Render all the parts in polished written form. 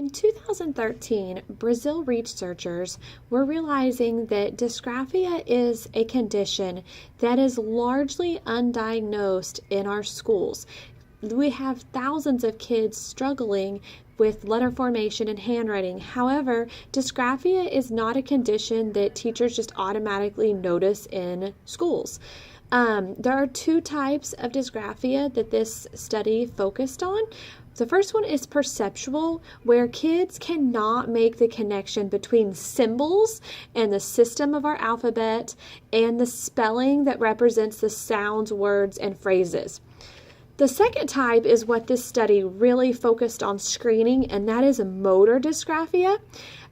In 2013, Brazil researchers were realizing that dysgraphia is a condition that is largely undiagnosed in our schools. We have thousands of kids struggling with letter formation and handwriting. However, dysgraphia is not a condition that teachers just automatically notice in schools. There are two types of dysgraphia that this study focused on. The first one is perceptual, where kids cannot make the connection between symbols and the system of our alphabet and the spelling that represents the sounds, words, and phrases. The second type is what this study really focused on screening, and that is motor dysgraphia.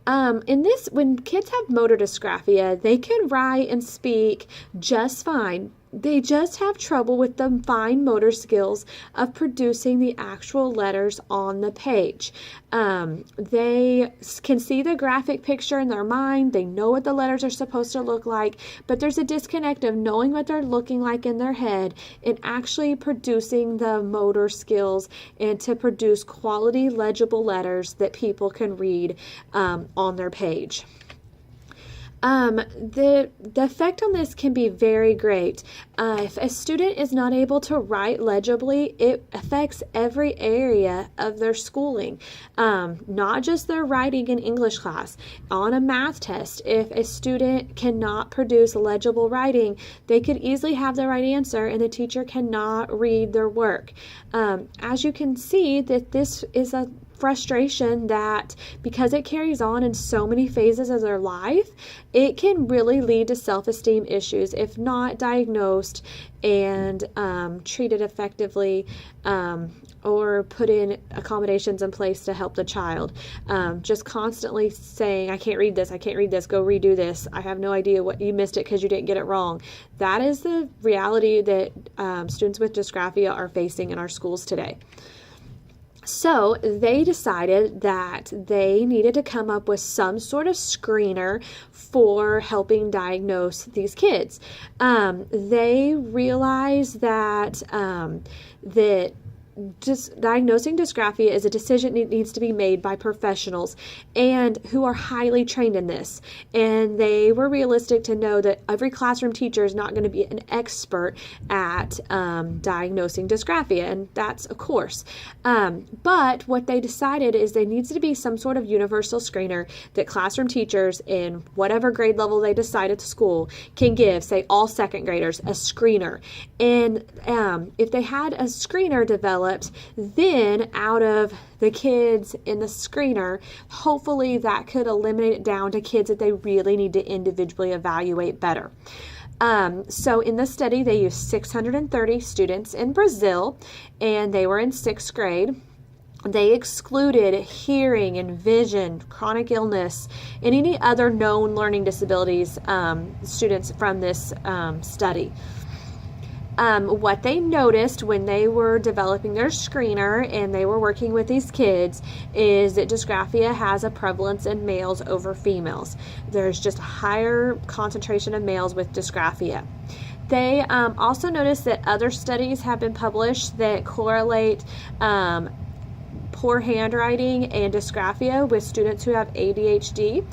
When kids have motor dysgraphia, they can write and speak just fine. They just have trouble with the fine motor skills of producing the actual letters on the page. They can see the graphic picture in their mind. They know what the letters are supposed to look like, but there's a disconnect of knowing what they're looking like in their head and actually producing the motor skills and to produce quality legible letters that people can read on their page. The effect on this can be very great. If a student is not able to write legibly, it affects every area of their schooling, not just their writing in English class. On a math test, if a student cannot produce legible writing, they could easily have the right answer and the teacher cannot read their work. As you can see, that this is a frustration that because it carries on in so many phases of their life, it can really lead to self-esteem issues if not diagnosed and treated effectively or put in accommodations in place to help the child. Just constantly saying, I can't read this, go redo this, I have no idea what you missed it because you didn't get it wrong. That is the reality that students with dysgraphia are facing in our schools today. So they decided that they needed to come up with some sort of screener for helping diagnose these kids. They realized that just diagnosing dysgraphia is a decision that needs to be made by professionals and who are highly trained in this. And they were realistic to know that every classroom teacher is not going to be an expert at diagnosing dysgraphia, and that's a course. But what they decided is there needs to be some sort of universal screener that classroom teachers in whatever grade level they decide at school can give, say all second graders, a screener. And if they had a screener developed, then out of the kids in the screener, hopefully that could eliminate it down to kids that they really need to individually evaluate better. So in this study, they used 630 students in Brazil, and they were in 6th grade. They excluded hearing and vision, chronic illness, and any other known learning disabilities students from this study. What they noticed when they were developing their screener and they were working with these kids is that dysgraphia has a prevalence in males over females. There's just a higher concentration of males with dysgraphia. They also noticed that other studies have been published that correlate poor handwriting and dysgraphia with students who have ADHD.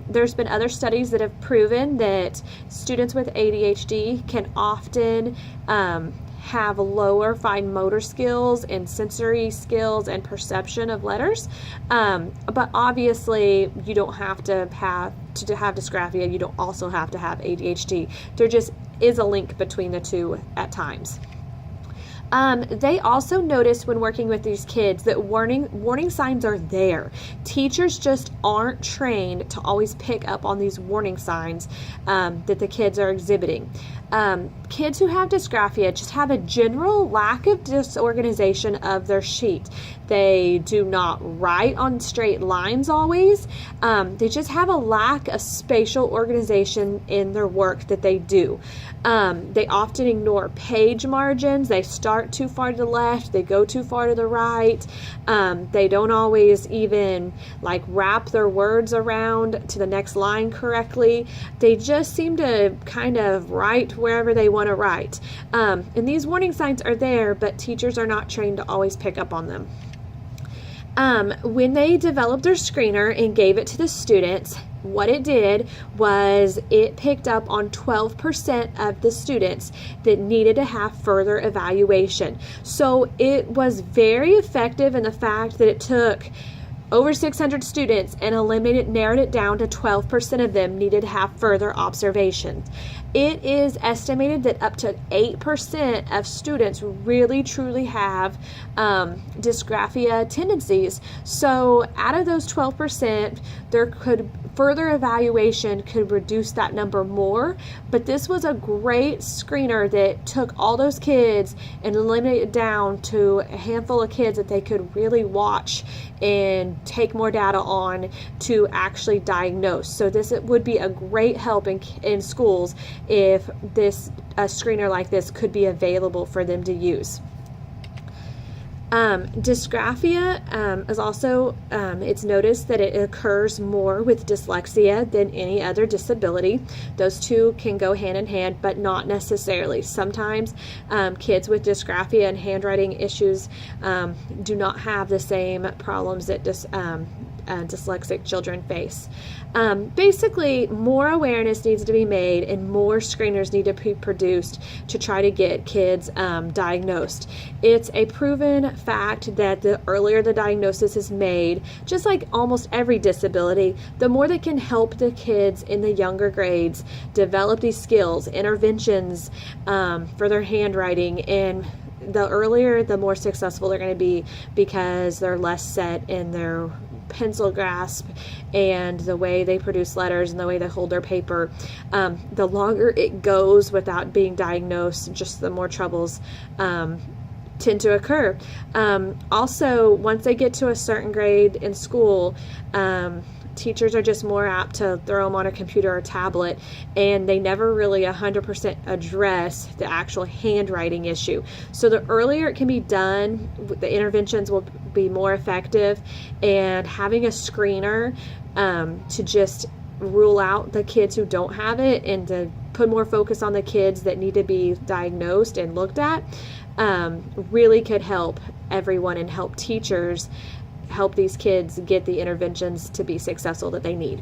There's been other studies that have proven that students with ADHD can often have lower fine motor skills and sensory skills and perception of letters. But obviously you don't have to have dysgraphia. You don't also have to have ADHD. There just is a link between the two at times. They also noticed when working with these kids that warning signs are there. Teachers just aren't trained to always pick up on these warning signs that the kids are exhibiting. Kids who have dysgraphia just have a general lack of disorganization of their sheet. They do not write on straight lines always. They just have a lack of spatial organization in their work that they do. They often ignore page margins. They start too far to the left. They go too far to the right. They don't always even wrap their words around to the next line correctly. They just seem to kind of write wherever they want to write. And these warning signs are there, but teachers are not trained to always pick up on them. When they developed their screener and gave it to the students, what it did was it picked up on 12% of the students that needed to have further evaluation. So it was very effective in the fact that it took over 600 students and narrowed it down to 12% of them needed to have further observations. It is estimated that up to 8% of students really truly have dysgraphia tendencies. So out of those 12%, further evaluation could reduce that number more, but this was a great screener that took all those kids and eliminated it down to a handful of kids that they could really watch and take more data on to actually diagnose. So this would be a great help in schools if a screener like this could be available for them to use. Dysgraphia is also, it's noticed that it occurs more with dyslexia than any other disability. Those two can go hand in hand, but not necessarily. Sometimes kids with dysgraphia and handwriting issues do not have the same problems that dyslexic children face. Basically, more awareness needs to be made and more screeners need to be produced to try to get kids diagnosed. It's a proven fact that the earlier the diagnosis is made, just like almost every disability, the more they can help the kids in the younger grades develop these skills, interventions for their handwriting, and the earlier, the more successful they're going to be because they're less set in their pencil grasp and the way they produce letters and the way they hold their paper. The longer it goes without being diagnosed, just the more troubles tend to occur. Also, once they get to a certain grade in school, teachers are just more apt to throw them on a computer or tablet, and they never really 100% address the actual handwriting issue. So the earlier it can be done, the interventions will be more effective, and having a screener to just rule out the kids who don't have it and to put more focus on the kids that need to be diagnosed and looked at really could help everyone and help teachers help these kids get the interventions to be successful that they need.